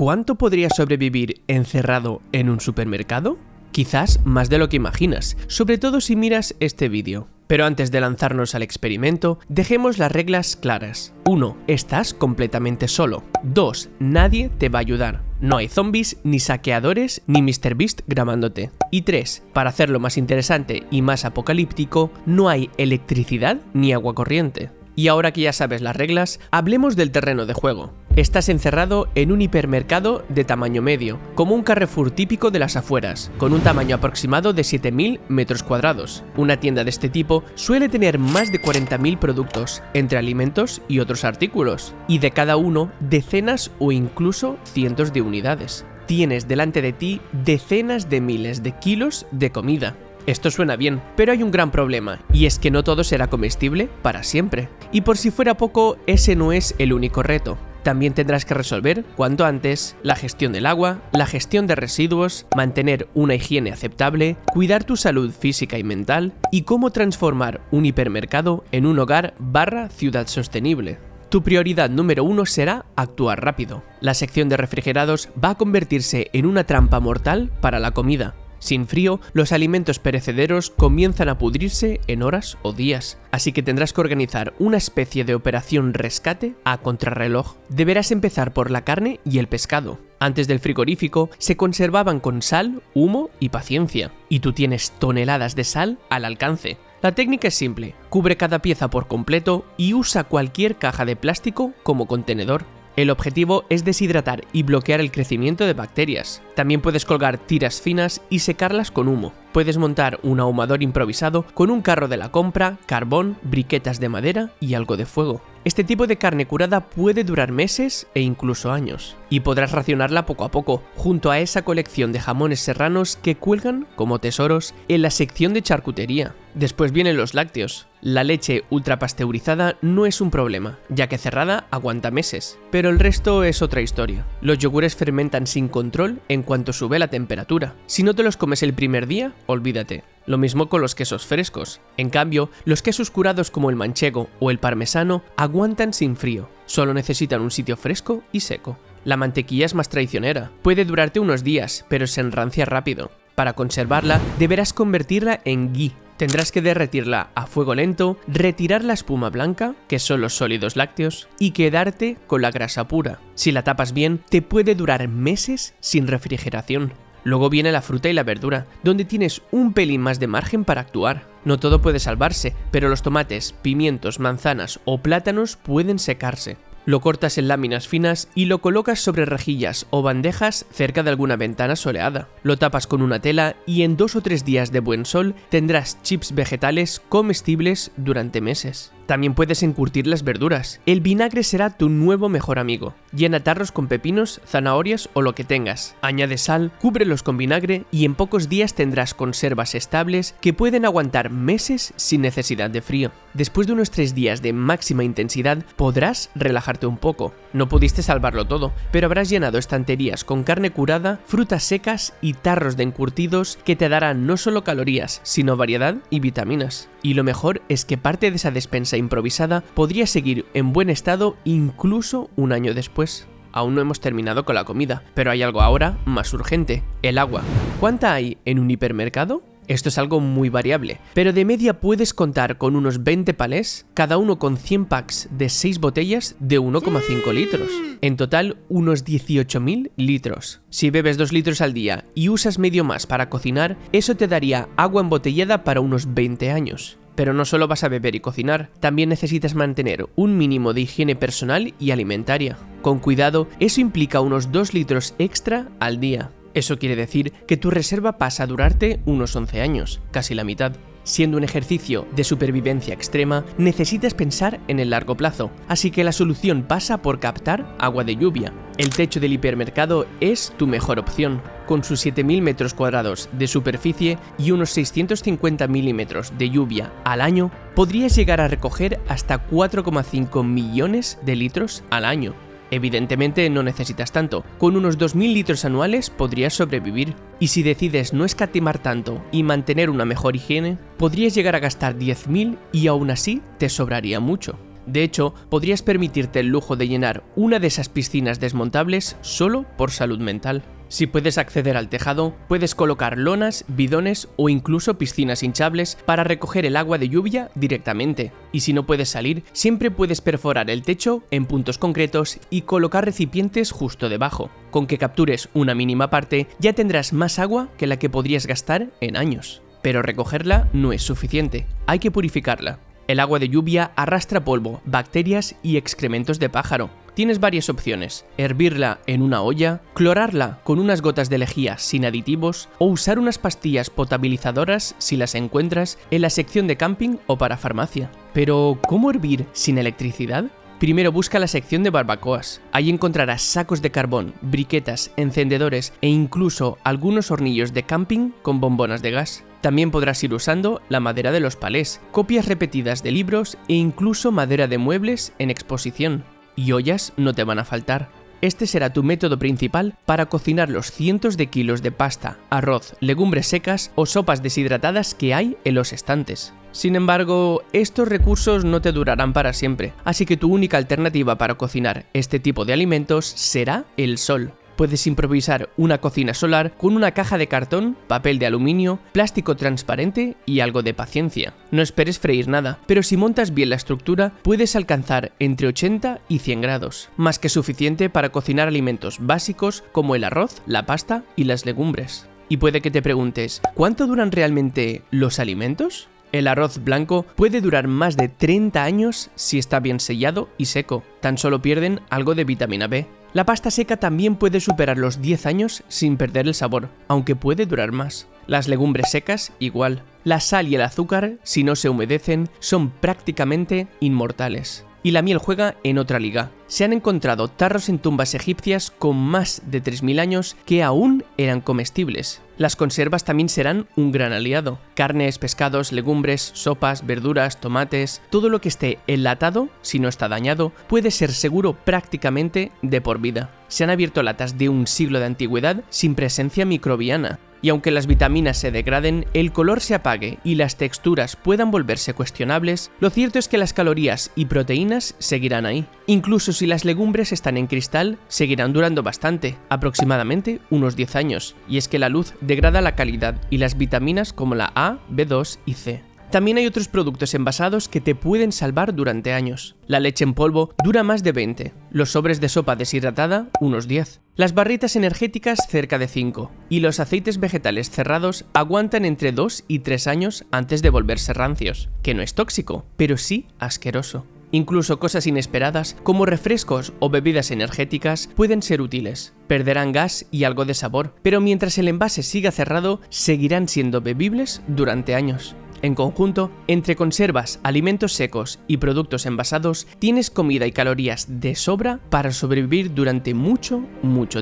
¿Cuánto podrías sobrevivir encerrado en un supermercado? Quizás más de lo que imaginas, sobre todo si miras este vídeo. Pero antes de lanzarnos al experimento, dejemos las reglas claras. 1. Estás completamente solo. 2. Nadie te va a ayudar. No hay zombies, ni saqueadores, ni MrBeast grabándote. Y 3. Para hacerlo más interesante y más apocalíptico, no hay electricidad ni agua corriente. Y ahora que ya sabes las reglas, hablemos del terreno de juego. Estás encerrado en un hipermercado de tamaño medio, como un Carrefour típico de las afueras, con un tamaño aproximado de 7000 metros cuadrados. Una tienda de este tipo suele tener más de 40.000 productos, entre alimentos y otros artículos, y de cada uno decenas o incluso cientos de unidades. Tienes delante de ti decenas de miles de kilos de comida. Esto suena bien, pero hay un gran problema, y es que no todo será comestible para siempre. Y por si fuera poco, ese no es el único reto. También tendrás que resolver, cuanto antes, la gestión del agua, la gestión de residuos, mantener una higiene aceptable, cuidar tu salud física y mental, y cómo transformar un hipermercado en un hogar/ciudad sostenible. Tu prioridad número 1 será actuar rápido. La sección de refrigerados va a convertirse en una trampa mortal para la comida. Sin frío, los alimentos perecederos comienzan a pudrirse en horas o días, así que tendrás que organizar una especie de operación rescate a contrarreloj. Deberás empezar por la carne y el pescado. Antes del frigorífico se conservaban con sal, humo y paciencia, y tú tienes toneladas de sal al alcance. La técnica es simple, cubre cada pieza por completo y usa cualquier caja de plástico como contenedor. El objetivo es deshidratar y bloquear el crecimiento de bacterias. También puedes colgar tiras finas y secarlas con humo. Puedes montar un ahumador improvisado con un carro de la compra, carbón, briquetas de madera y algo de fuego. Este tipo de carne curada puede durar meses e incluso años, y podrás racionarla poco a poco, junto a esa colección de jamones serranos que cuelgan como tesoros en la sección de charcutería. Después vienen los lácteos. La leche ultrapasteurizada no es un problema, ya que cerrada aguanta meses, pero el resto es otra historia. Los yogures fermentan sin control en cuanto sube la temperatura. Si no te los comes el primer día, olvídate. Lo mismo con los quesos frescos. En cambio, los quesos curados como el manchego o el parmesano aguantan sin frío. Solo necesitan un sitio fresco y seco. La mantequilla es más traicionera. Puede durarte unos días, pero se enrancia rápido. Para conservarla, deberás convertirla en ghee. Tendrás que derretirla a fuego lento, retirar la espuma blanca, que son los sólidos lácteos, y quedarte con la grasa pura. Si la tapas bien, te puede durar meses sin refrigeración. Luego viene la fruta y la verdura, donde tienes un pelín más de margen para actuar. No todo puede salvarse, pero los tomates, pimientos, manzanas o plátanos pueden secarse. Lo cortas en láminas finas y lo colocas sobre rejillas o bandejas cerca de alguna ventana soleada. Lo tapas con una tela y en 2 o 3 días de buen sol tendrás chips vegetales comestibles durante meses. También puedes encurtir las verduras. El vinagre será tu nuevo mejor amigo. Llena tarros con pepinos, zanahorias o lo que tengas. Añade sal, cúbrelos con vinagre y en pocos días tendrás conservas estables que pueden aguantar meses sin necesidad de frío. Después de unos 3 días de máxima intensidad podrás relajarte un poco. No pudiste salvarlo todo, pero habrás llenado estanterías con carne curada, frutas secas y tarros de encurtidos que te darán no solo calorías, sino variedad y vitaminas. Y lo mejor es que parte de esa despensa improvisada podría seguir en buen estado incluso un año después. Aún no hemos terminado con la comida, pero hay algo ahora más urgente, el agua. ¿Cuánta hay en un hipermercado? Esto es algo muy variable, pero de media puedes contar con unos 20 palés, cada uno con 100 packs de 6 botellas de 1,5 litros. En total, unos 18.000 litros. Si bebes 2 litros al día y usas medio más para cocinar, eso te daría agua embotellada para unos 20 años. Pero no solo vas a beber y cocinar, también necesitas mantener un mínimo de higiene personal y alimentaria. Con cuidado, eso implica unos 2 litros extra al día. Eso quiere decir que tu reserva pasa a durarte unos 11 años, casi la mitad. Siendo un ejercicio de supervivencia extrema, necesitas pensar en el largo plazo, así que la solución pasa por captar agua de lluvia. El techo del hipermercado es tu mejor opción. Con sus 7.000 metros cuadrados de superficie y unos 650 milímetros de lluvia al año, podrías llegar a recoger hasta 4,5 millones de litros al año. Evidentemente no necesitas tanto, con unos 2.000 litros anuales podrías sobrevivir. Y si decides no escatimar tanto y mantener una mejor higiene, podrías llegar a gastar 10.000 y aún así te sobraría mucho. De hecho, podrías permitirte el lujo de llenar una de esas piscinas desmontables solo por salud mental. Si puedes acceder al tejado, puedes colocar lonas, bidones o incluso piscinas hinchables para recoger el agua de lluvia directamente. Y si no puedes salir, siempre puedes perforar el techo en puntos concretos y colocar recipientes justo debajo. Con que captures una mínima parte, ya tendrás más agua que la que podrías gastar en años. Pero recogerla no es suficiente, hay que purificarla. El agua de lluvia arrastra polvo, bacterias y excrementos de pájaro. Tienes varias opciones: hervirla en una olla, clorarla con unas gotas de lejía sin aditivos o usar unas pastillas potabilizadoras si las encuentras en la sección de camping o para farmacia. Pero, ¿cómo hervir sin electricidad? Primero busca la sección de barbacoas. Ahí encontrarás sacos de carbón, briquetas, encendedores e incluso algunos hornillos de camping con bombonas de gas. También podrás ir usando la madera de los palés, copias repetidas de libros e incluso madera de muebles en exposición. Y ollas no te van a faltar. Este será tu método principal para cocinar los cientos de kilos de pasta, arroz, legumbres secas o sopas deshidratadas que hay en los estantes. Sin embargo, estos recursos no te durarán para siempre, así que tu única alternativa para cocinar este tipo de alimentos será el sol. Puedes improvisar una cocina solar con una caja de cartón, papel de aluminio, plástico transparente y algo de paciencia. No esperes freír nada, pero si montas bien la estructura, puedes alcanzar entre 80 y 100 grados, más que suficiente para cocinar alimentos básicos como el arroz, la pasta y las legumbres. Y puede que te preguntes, ¿cuánto duran realmente los alimentos? El arroz blanco puede durar más de 30 años si está bien sellado y seco, tan solo pierden algo de vitamina B. La pasta seca también puede superar los 10 años sin perder el sabor, aunque puede durar más. Las legumbres secas, igual. La sal y el azúcar, si no se humedecen, son prácticamente inmortales. Y la miel juega en otra liga. Se han encontrado tarros en tumbas egipcias con más de 3000 años que aún eran comestibles. Las conservas también serán un gran aliado. Carnes, pescados, legumbres, sopas, verduras, tomates, todo lo que esté enlatado, si no está dañado, puede ser seguro prácticamente de por vida. Se han abierto latas de un siglo de antigüedad sin presencia microbiana. Y aunque las vitaminas se degraden, el color se apague y las texturas puedan volverse cuestionables, lo cierto es que las calorías y proteínas seguirán ahí. Incluso si las legumbres están en cristal, seguirán durando bastante, aproximadamente unos 10 años, y es que la luz degrada la calidad y las vitaminas como la A, B2 y C. También hay otros productos envasados que te pueden salvar durante años. La leche en polvo dura más de 20, los sobres de sopa deshidratada unos 10, las barritas energéticas cerca de 5 y los aceites vegetales cerrados aguantan entre 2 y 3 años antes de volverse rancios, que no es tóxico, pero sí asqueroso. Incluso cosas inesperadas como refrescos o bebidas energéticas pueden ser útiles. Perderán gas y algo de sabor, pero mientras el envase siga cerrado, seguirán siendo bebibles durante años. En conjunto, entre conservas, alimentos secos y productos envasados, tienes comida y calorías de sobra para sobrevivir durante mucho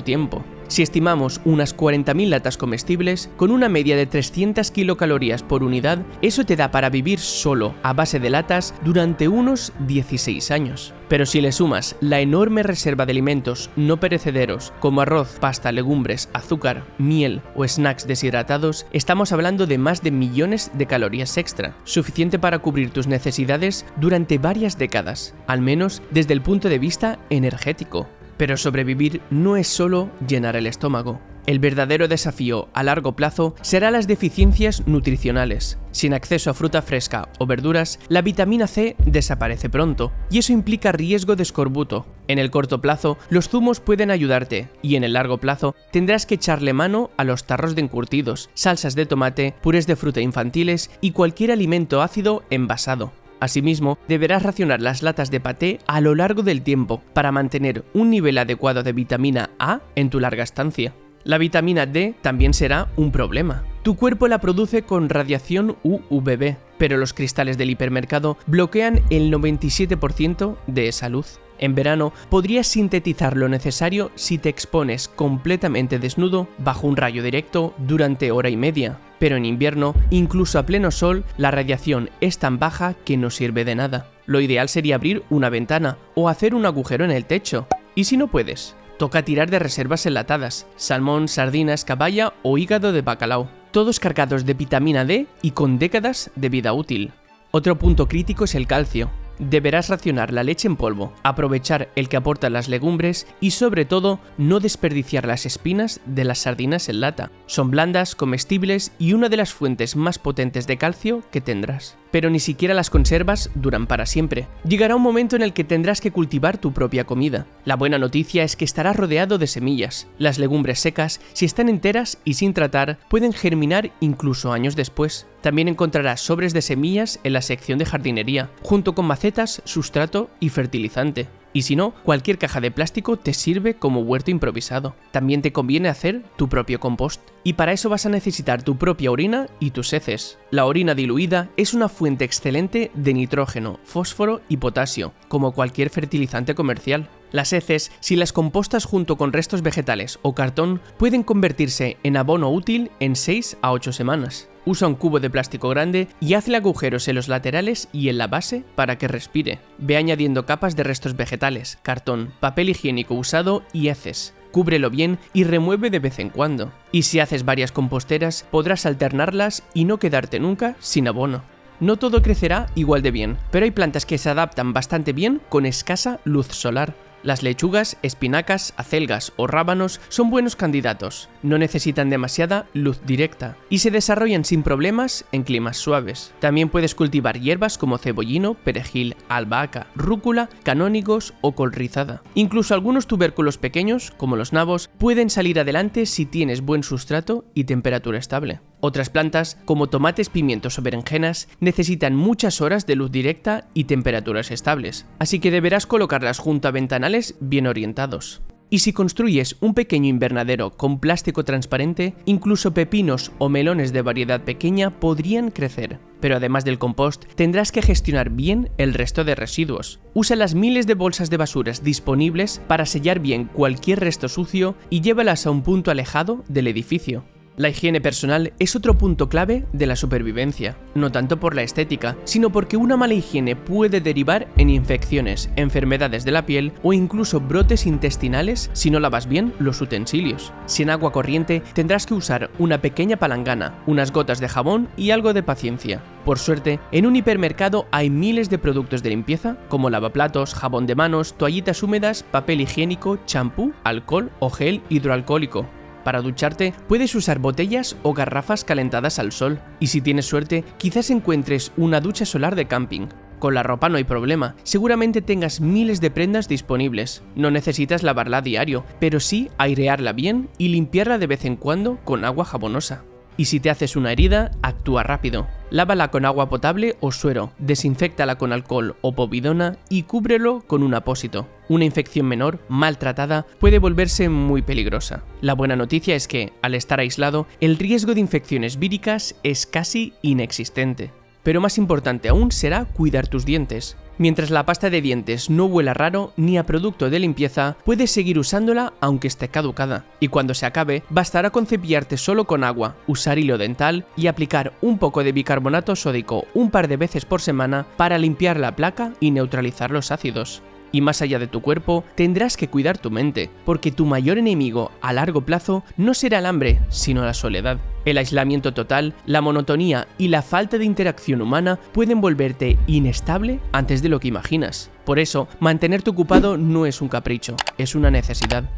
tiempo. Si estimamos unas 40.000 latas comestibles, con una media de 300 kilocalorías por unidad, eso te da para vivir solo a base de latas durante unos 16 años. Pero si le sumas la enorme reserva de alimentos no perecederos como arroz, pasta, legumbres, azúcar, miel o snacks deshidratados, estamos hablando de más de millones de calorías extra, suficiente para cubrir tus necesidades durante varias décadas, al menos desde el punto de vista energético. Pero sobrevivir no es solo llenar el estómago. El verdadero desafío a largo plazo será las deficiencias nutricionales. Sin acceso a fruta fresca o verduras, la vitamina C desaparece pronto, y eso implica riesgo de escorbuto. En el corto plazo, los zumos pueden ayudarte, y en el largo plazo tendrás que echarle mano a los tarros de encurtidos, salsas de tomate, purés de fruta infantiles y cualquier alimento ácido envasado. Asimismo, deberás racionar las latas de paté a lo largo del tiempo para mantener un nivel adecuado de vitamina A en tu larga estancia. La vitamina D también será un problema. Tu cuerpo la produce con radiación UVB, pero los cristales del hipermercado bloquean el 97% de esa luz. En verano podrías sintetizar lo necesario si te expones completamente desnudo bajo un rayo directo durante hora y media. Pero en invierno, incluso a pleno sol, la radiación es tan baja que no sirve de nada. Lo ideal sería abrir una ventana o hacer un agujero en el techo. ¿Y si no puedes? Toca tirar de reservas enlatadas, salmón, sardinas, caballa o hígado de bacalao, todos cargados de vitamina D y con décadas de vida útil. Otro punto crítico es el calcio. Deberás racionar la leche en polvo, aprovechar el que aportan las legumbres y sobre todo no desperdiciar las espinas de las sardinas en lata. Son blandas, comestibles y una de las fuentes más potentes de calcio que tendrás. Pero ni siquiera las conservas duran para siempre. Llegará un momento en el que tendrás que cultivar tu propia comida. La buena noticia es que estarás rodeado de semillas. Las legumbres secas, si están enteras y sin tratar, pueden germinar incluso años después. También encontrarás sobres de semillas en la sección de jardinería, junto con macetas, sustrato y fertilizante. Y si no, cualquier caja de plástico te sirve como huerto improvisado. También te conviene hacer tu propio compost. Y para eso vas a necesitar tu propia orina y tus heces. La orina diluida es una fuente excelente de nitrógeno, fósforo y potasio, como cualquier fertilizante comercial. Las heces, si las compostas junto con restos vegetales o cartón, pueden convertirse en abono útil en 6 a 8 semanas. Usa un cubo de plástico grande y hazle agujeros en los laterales y en la base para que respire. Ve añadiendo capas de restos vegetales, cartón, papel higiénico usado y heces. Cúbrelo bien y remueve de vez en cuando. Y si haces varias composteras, podrás alternarlas y no quedarte nunca sin abono. No todo crecerá igual de bien, pero hay plantas que se adaptan bastante bien con escasa luz solar. Las lechugas, espinacas, acelgas o rábanos son buenos candidatos, no necesitan demasiada luz directa y se desarrollan sin problemas en climas suaves. También puedes cultivar hierbas como cebollino, perejil, albahaca, rúcula, canónigos o col rizada. Incluso algunos tubérculos pequeños, como los nabos, pueden salir adelante si tienes buen sustrato y temperatura estable. Otras plantas, como tomates, pimientos o berenjenas, necesitan muchas horas de luz directa y temperaturas estables, así que deberás colocarlas junto a ventanales bien orientados. Y si construyes un pequeño invernadero con plástico transparente, incluso pepinos o melones de variedad pequeña podrían crecer. Pero además del compost, tendrás que gestionar bien el resto de residuos. Usa las miles de bolsas de basuras disponibles para sellar bien cualquier resto sucio y llévalas a un punto alejado del edificio. La higiene personal es otro punto clave de la supervivencia, no tanto por la estética, sino porque una mala higiene puede derivar en infecciones, enfermedades de la piel o incluso brotes intestinales si no lavas bien los utensilios. Si en agua corriente, tendrás que usar una pequeña palangana, unas gotas de jabón y algo de paciencia. Por suerte, en un hipermercado hay miles de productos de limpieza como lavaplatos, jabón de manos, toallitas húmedas, papel higiénico, champú, alcohol o gel hidroalcohólico. Para ducharte, puedes usar botellas o garrafas calentadas al sol, y si tienes suerte, quizás encuentres una ducha solar de camping. Con la ropa no hay problema, seguramente tengas miles de prendas disponibles. No necesitas lavarla a diario, pero sí airearla bien y limpiarla de vez en cuando con agua jabonosa. Y si te haces una herida, actúa rápido. Lávala con agua potable o suero, desinféctala con alcohol o povidona y cúbrelo con un apósito. Una infección menor, maltratada, puede volverse muy peligrosa. La buena noticia es que, al estar aislado, el riesgo de infecciones víricas es casi inexistente. Pero más importante aún será cuidar tus dientes. Mientras la pasta de dientes no huela raro ni a producto de limpieza, puedes seguir usándola aunque esté caducada. Y cuando se acabe, bastará con cepillarte solo con agua, usar hilo dental y aplicar un poco de bicarbonato sódico un par de veces por semana para limpiar la placa y neutralizar los ácidos. Y más allá de tu cuerpo, tendrás que cuidar tu mente, porque tu mayor enemigo a largo plazo no será el hambre, sino la soledad. El aislamiento total, la monotonía y la falta de interacción humana pueden volverte inestable antes de lo que imaginas. Por eso, mantenerte ocupado no es un capricho, es una necesidad.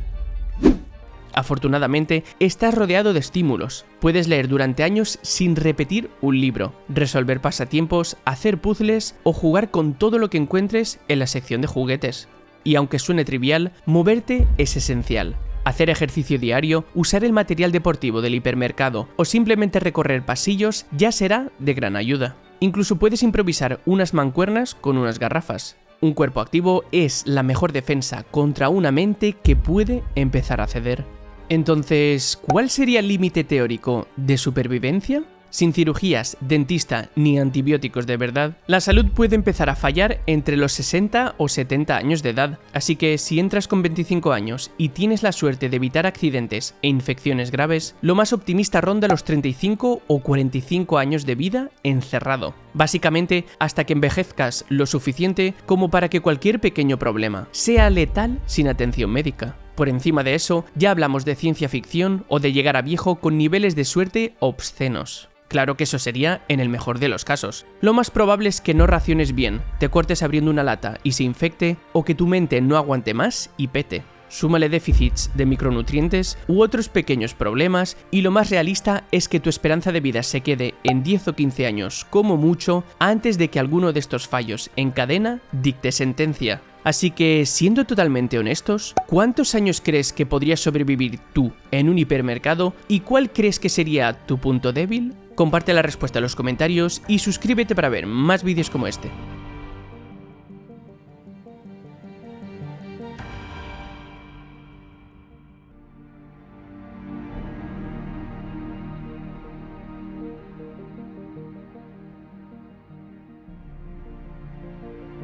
Afortunadamente, estás rodeado de estímulos. Puedes leer durante años sin repetir un libro, resolver pasatiempos, hacer puzzles o jugar con todo lo que encuentres en la sección de juguetes. Y aunque suene trivial, moverte es esencial. Hacer ejercicio diario, usar el material deportivo del hipermercado o simplemente recorrer pasillos ya será de gran ayuda. Incluso puedes improvisar unas mancuernas con unas garrafas. Un cuerpo activo es la mejor defensa contra una mente que puede empezar a ceder. Entonces, ¿cuál sería el límite teórico de supervivencia? Sin cirugías, dentista ni antibióticos de verdad, la salud puede empezar a fallar entre los 60 o 70 años de edad, así que si entras con 25 años y tienes la suerte de evitar accidentes e infecciones graves, lo más optimista ronda los 35 o 45 años de vida encerrado. Básicamente, hasta que envejezcas lo suficiente como para que cualquier pequeño problema sea letal sin atención médica. Por encima de eso, ya hablamos de ciencia ficción o de llegar a viejo con niveles de suerte obscenos. Claro que eso sería en el mejor de los casos. Lo más probable es que no raciones bien, te cortes abriendo una lata y se infecte, o que tu mente no aguante más y pete. Súmale déficits de micronutrientes u otros pequeños problemas y lo más realista es que tu esperanza de vida se quede en 10 o 15 años como mucho antes de que alguno de estos fallos en cadena dicte sentencia. Así que, siendo totalmente honestos, ¿cuántos años crees que podrías sobrevivir tú en un hipermercado y cuál crees que sería tu punto débil? Comparte la respuesta en los comentarios y suscríbete para ver más vídeos como este.